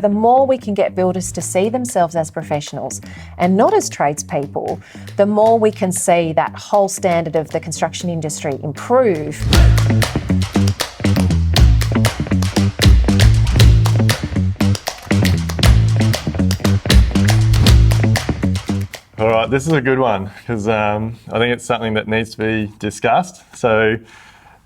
The more we can get builders to see themselves as professionals and not as tradespeople, the more we can see that whole standard of the construction industry improve. All right, this is a good one because I think it's something that needs to be discussed. So,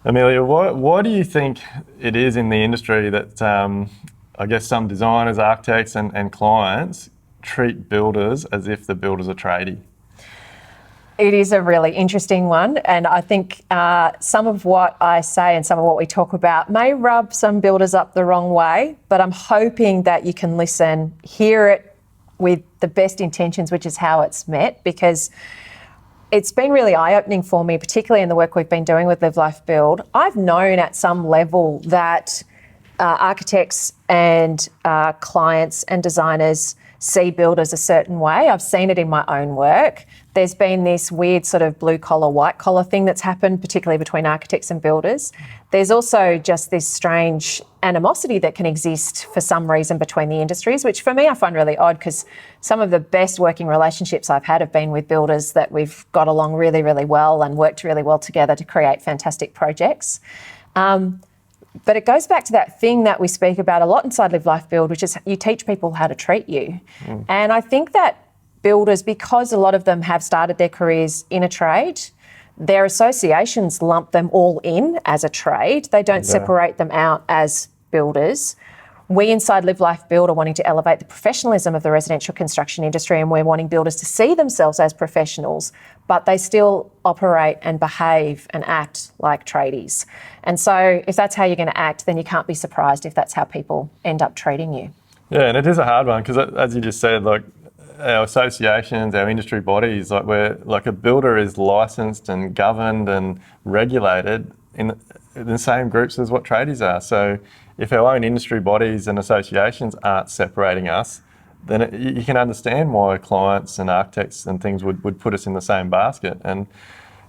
Amelia, why do you think it is in the industry that I guess some designers, architects and clients treat builders as if the builder's a tradie? It is a really interesting one, and I think some of what I say and some of what we talk about may rub some builders up the wrong way, but I'm hoping that you can listen, hear it with the best intentions, which is how it's met, because it's been really eye-opening for me, particularly in the work we've been doing with Live Life Build. I've known at some level that architects and clients and designers see builders a certain way. I've seen it in my own work. There's been this weird sort of blue collar, white collar thing that's happened, particularly between architects and builders. There's also just this strange animosity that can exist for some reason between the industries, which for me I find really odd, because some of the best working relationships I've had have been with builders that we've got along really, really well and worked really well together to create fantastic projects. But it goes back to that thing that we speak about a lot inside Live Life Build, which is you teach people how to treat you. And I think that builders, because a lot of them have started their careers in a trade, their associations lump them all in as a trade. They don't separate them out as builders. We inside Live Life Build are wanting to elevate the professionalism of the residential construction industry, and we're wanting builders to see themselves as professionals, but they still operate and behave and act like tradies. And so if that's how you're going to act, then you can't be surprised if that's how people end up treating you. Yeah, and it is a hard one because, as you just said, like our associations, our industry bodies, like we're like a builder is licensed and governed and regulated in the same groups as what tradies are. So if our own industry bodies and associations aren't separating us, then you can understand why clients and architects and things would put us in the same basket. And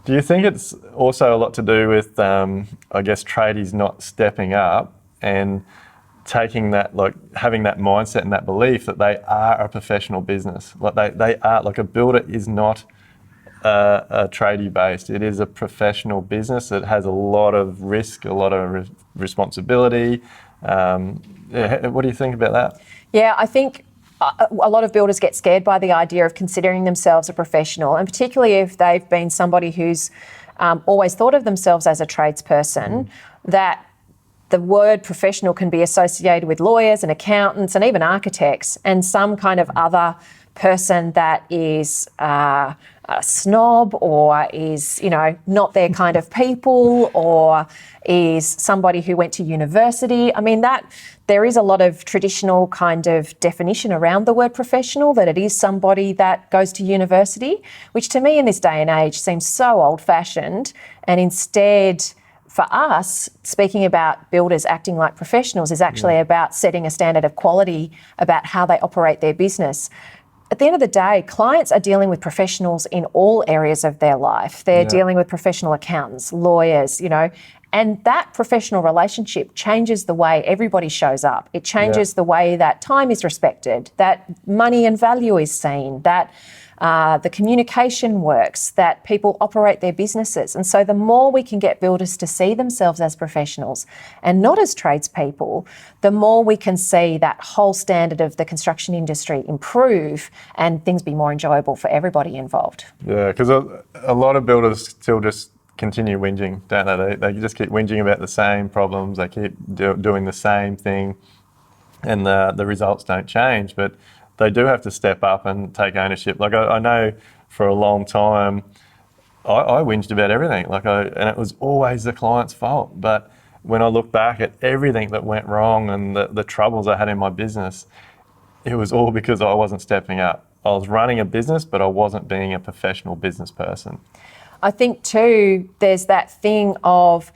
do you think it's also a lot to do with, I guess, tradies not stepping up and taking that, like having that mindset and that belief that they are a professional business? Like they are, like a builder is not a tradie based. It is a professional business that has a lot of risk, a lot of responsibility. What do you think about that? Yeah, I think a lot of builders get scared by the idea of considering themselves a professional, and particularly if they've been somebody who's always thought of themselves as a tradesperson, that the word professional can be associated with lawyers and accountants and even architects, and some kind of other person that is a snob or is, you know, not their kind of people, or is somebody who went to university. I mean, that there is a lot of traditional kind of definition around the word professional, that it is somebody that goes to university, which to me in this day and age seems so old-fashioned. And instead, for us, speaking about builders acting like professionals is actually about setting a standard of quality about how they operate their business. At the end of the day, clients are dealing with professionals in all areas of their life. They're dealing with professional accountants, lawyers, you know, and that professional relationship changes the way everybody shows up. It changes the way that time is respected, that money and value is seen, that the communication works, that people operate their businesses. And so the more we can get builders to see themselves as professionals and not as tradespeople, the more we can see that whole standard of the construction industry improve and things be more enjoyable for everybody involved. Yeah, because a lot of builders still just continue whinging, don't they? They just keep whinging about the same problems, they keep doing the same thing, and the results don't change. But they do have to step up and take ownership. Like I know for a long time, I whinged about everything. And it was always the client's fault. But when I look back at everything that went wrong and the troubles I had in my business, it was all because I wasn't stepping up. I was running a business, but I wasn't being a professional business person. I think too, there's that thing of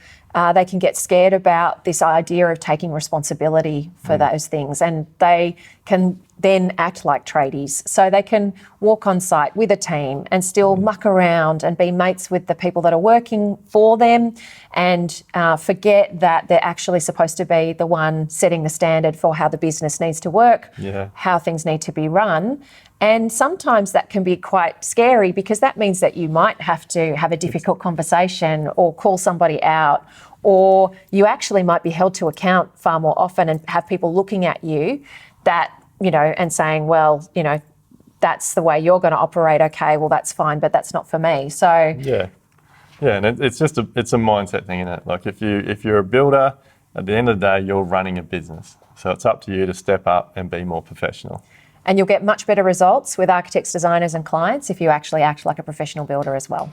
they can get scared about this idea of taking responsibility for those things, and they can then act like tradies. So they can walk on site with a team and still muck around and be mates with the people that are working for them, and forget that they're actually supposed to be the one setting the standard for how the business needs to work, how things need to be run. And sometimes that can be quite scary, because that means that you might have to have a difficult conversation or call somebody out, or you actually might be held to account far more often and have people looking at you that, you know, and saying, well, you know, that's the way you're going to operate. Okay, well, that's fine, but that's not for me. So yeah, and it's just it's a mindset thing, isn't it? Like if you're a builder, at the end of the day, you're running a business. So it's up to you to step up and be more professional. And you'll get much better results with architects, designers and clients if you actually act like a professional builder as well.